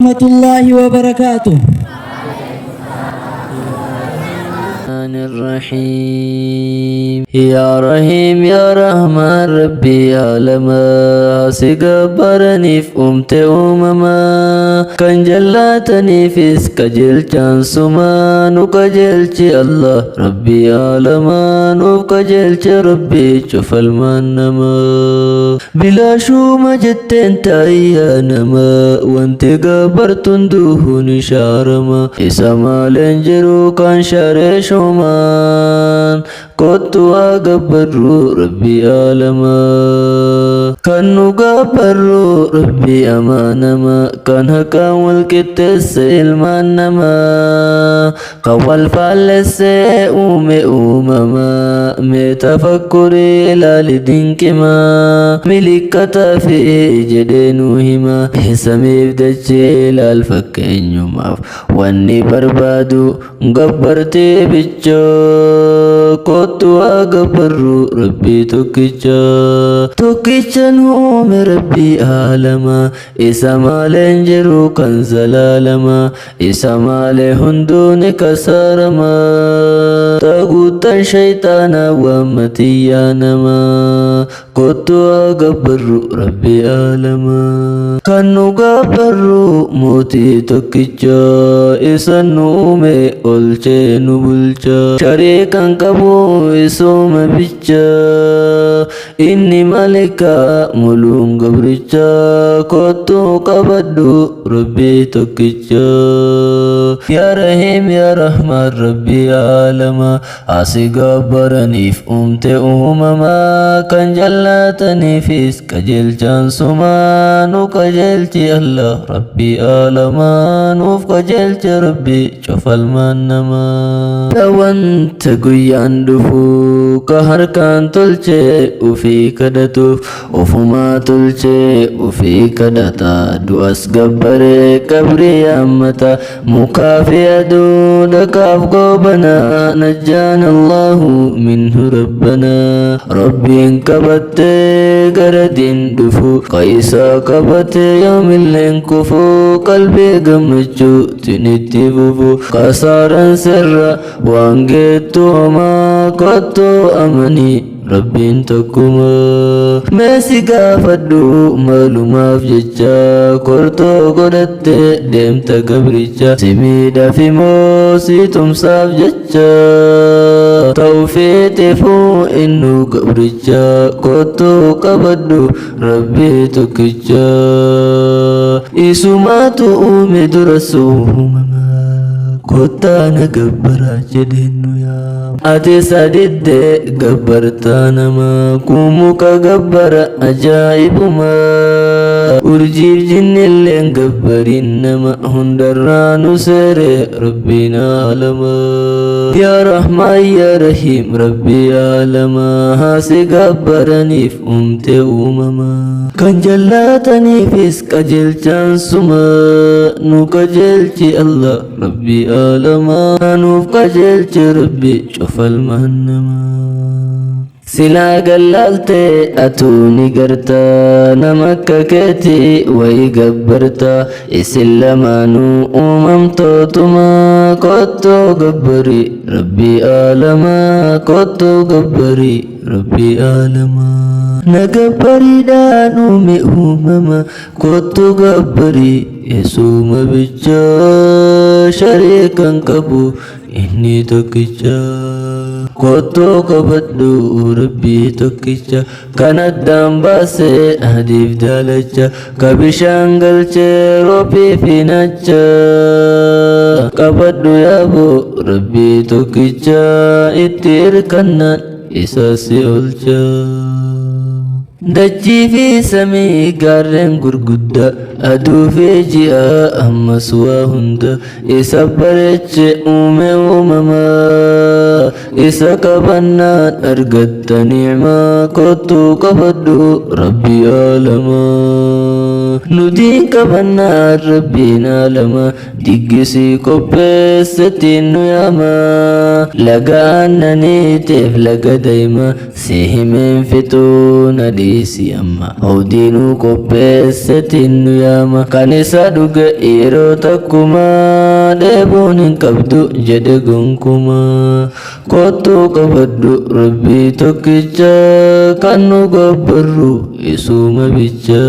ورحمة الله وبركاته. الرحيم يا رحيم يا رحمن ربي يا لما سيقبرني في أمما كان جلاتني في سكجل كان سمان وكجلتي الله ربي يا لما وكجلتي ربي شوف المنما بلا شو ما جتين تايانما وانت قبرت ندوه شارما إسما لنجرو كان شارش شومان كنتو أقبرو ربي آلما كانو قبرو ربي أمانما كان هكا والكتس المانما قوال فالسي أومي أومما متفكري لالدينكما ملكتا في جدينو هما حسامي بدجي لالفكين يوماف واني بربادو قبرتي بيچو كوتو أقبرو ربي توكيچا نوم ربي آلما إسما لنجرو كان زلالما إسما لهندون كسارما تاغوتا شيطانا ومتيانما كوتو أقبرو ربي آلما كانو قبرو موتي توكيچا إسا نومي olche nu bulcha sharikan kabu isoma bicha inni malika mulung gabricha kotu kabadu rabbi tokicha ya rahim ya rahman rabbi alama asiga baranif umama kan jallatani fis kajel chansuma nu kajelti allah rabbi alama nuf kajelti rabbi chofal manama lawan taguyan dufu kaharkan tulche ufi kadatu ufuma tulche ufi kadata duas gabbare kabri ammata mukafi adu dakaf gobana najjana allahu minhu rabbana rabbin kabatte garadin dufu kaisa kabatte yawmillen kufu kalbi gamchu tiniti bufu kasaran sirra wangetu ma kotu amani Rabbiin tokkuma meesi gaafadhu maalumaaf jecha kortoo godhatte deemta gabricha simiidhaaf immoo si tumsaaf jecha ta'u feeteefuu innu gabricha kottoo qabadhu rabbii tokkicha isumaatu uume dura uumama kottaana gabbara jedhennu yaa ati sadidde gabbartaa nama kumuka gabbara ajaa'ibuma urjiif jinnilleen gabbarin nama hundarraanu seere rabbiin aalama yaa rahmaan yaa rahiim rabbii aalama haasi gabbaraniif umte uumama kan jallaataniifis qajeelchaan suma nu qajeelchi allah rabbii aalama nuuf qajeelchi rabbi cufal mahannama silaa gallaalte atuu ni garta nama akka keeti wayi gabbarta isin lamaanuu uumamtootuma kottoo gabbari rabbii aalama kottoo gabbari rabbii aalama na gabbariidhaan uume uumama kottoo gabbari yesuuma bicha shariikan qabu inni tokkicha kottoo qabadhu rabbii tokkicha kan addaan baase adiif daalacha ka bishaan galchee roobbii fi nacha qabadhu yaaboo rabbii tokkicha itti hirkannaan isa si olcha dachii fi samii gaarreen gurgudda aduu fi ji'a ammas waa hunda isa bareeche uume uumama isa qabannaan argatta ni'maa kottuu qabadhu rabbi aalama ندين كبنا ربنا لما دقسي كوبستين ياما لقانا نيتف لقا دايما سيهم فتون ديسي أما هودينو كوبستين ياما كانسا دوغ إيرو تكما ديبون كبدو جدقنكما كوتو كبدو ربي توكيجا كانو غبرو isuma bicha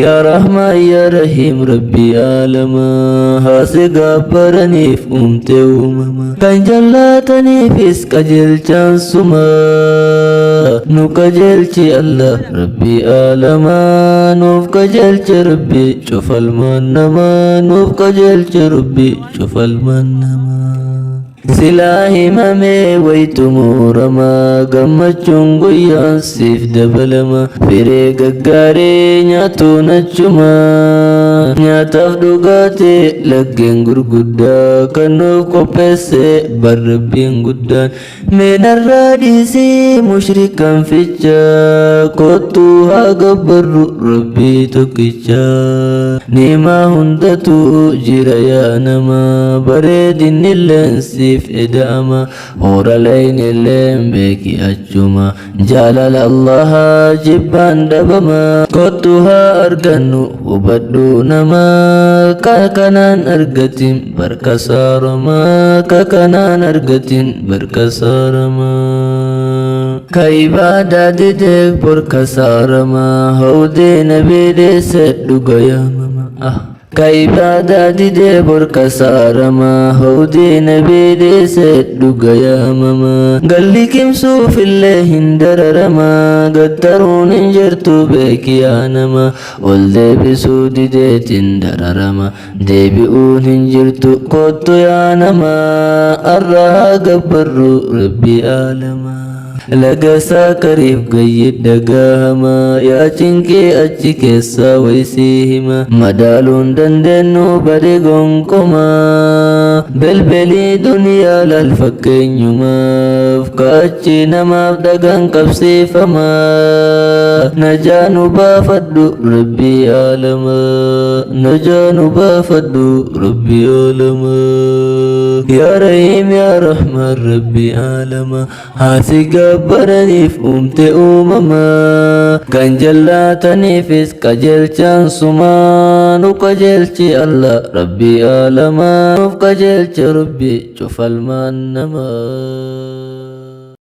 ya rahman ya rahim rabbi alama hase gabbaranif umte umama kan jallatanifis kajelchan suma nu kajelchi allah rabbi alama nuf kajelchi rabbi cufal manama nuf kajelchi rabbi cufal manama silaahi mamee waytumuu ramaa gammachuun guyyaan siif dabalama firee gaggaaree nyaatuun achuma nyaataaf dhugaatee laggeen gurguddaa kan nuuf qopheesse barrabbiin guddaan meenarraa dhiisii mushrikan ficha kottuu haa gabbarru rabbii tokkicha niimaa hundatu jira yaa namaa bareedinilleen siif إداما هور لين اللين بيكي أجما جلال الله جبان دبما كتها أرغنو وبدو نما كاكنان أرغتين بركسار ما كاكنان أرغتين بركسار ما كايبادا ديدك بركسار ما هودي نبي دي سدو ماما كايبادا ديدي بركسارما هودي نبي دي سدو يا ماما قال لي كم سوف الله هندررما قدرون انجرتو بك يا نما والدي بسودي دي تندررما دي بيقول انجرتو قدو يا نما أرها قبرو ربي آلما لقسا قريب قيد دقاهما يا چنكي اچي كيسا ويسيهما مدالون دندنو بريقونكما بلبلي دنيا للفكين يما فكاچي نما بدقان قبسي فما نجانو بافدو ربي عالما نجانو بافدو ربي عالما يا رحيم يا رحمن ربي عالما هاسي برنيف أمتي أمما كان جلاتنيفس كجلچان سمان وكجلچي الله ربي عالما وكجلچ ربي شوف المنما